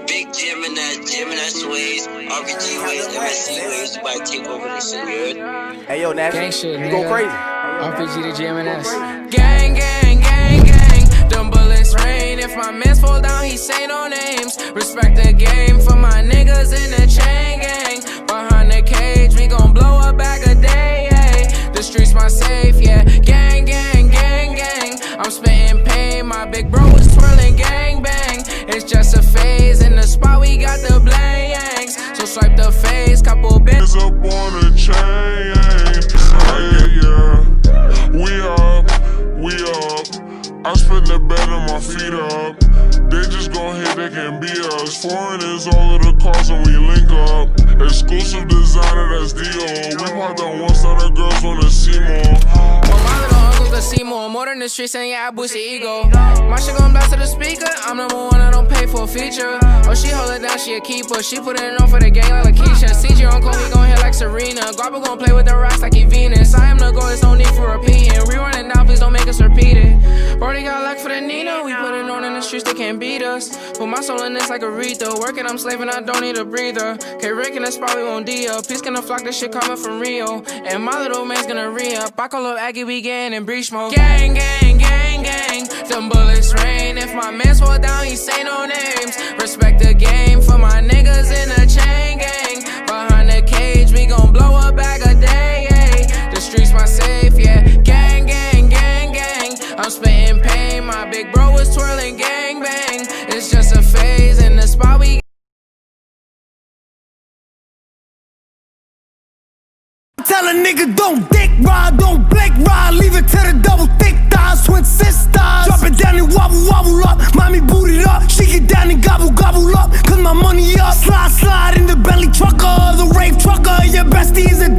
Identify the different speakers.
Speaker 1: big Gemini ways, RPG ways, MSC ways, you might take over this shit, you heard?
Speaker 2: Hey yo, Nash,
Speaker 3: gang shit,
Speaker 2: you go crazy.
Speaker 3: RPG to GMNS.
Speaker 4: Gang, gang, gang, gang. Them bullets rain. If my mans fall down, he say no names. Respect the game for my niggas in the chain gang. Behind the cage, we gon' blow a bag a day. Ay. The streets my safe, yeah. Gang, gang, gang, gang. I'm spitting pain. My big bro is twirling gang bang. It's just a phase. In the spot, we got the blanks. So swipe the face, couple bits
Speaker 5: up on a chain. Yeah. We up. I spend the bed and my feet up. They just gon' hit, they can't be us. Foreign is all of the cars and we link up. Exclusive designer, that's Dio. We popped on one side, the girls wanna see more.
Speaker 4: Well, my little uncle can see more than the streets and yeah, I boost the ego. My shit gon' blast to the speaker. I'm number one, I don't pay for a feature. Oh, she hold it down, she a keeper. She put it on for the gang like Lakeisha. CG uncle, he gon' hit like Serena. Garba gon' play with the rocks like he Venus. I am the goal, there's no need for repeating. Rerun it now, please don't make us repeat it. Brody got luck for the Nina. We put it on in the streets, they can't beat us. Put my soul in this like Aretha. Working, I'm slaving, I don't need a breather. K-Rick in the spot, we won't D-up. Peace gonna flock, this shit coming from Rio. And my little man's gonna re-up. I call up Aggie, we getting in breach mode. Gang, gang, gang, gang. Them bullets rain. If my mans fall down, he say no names. Respect the game for my niggas in the chain gang. Behind the cage, we gon' blow a bag a day. Ay. The streets my safe, yeah. Gang, gang, gang, gang. I'm spitting pain. My big bro is twirling gang bang. It's just a phase in the spot we.
Speaker 6: Tell a nigga don't dick ride, don't blink ride. Leave it to the double thick thighs, twin sisters. Drop it down and wobble, wobble up. Mommy boot it up, she get down and gobble, gobble up. Cause my money up. Slide, slide in the Bentley trucker, the rave trucker. Your bestie is a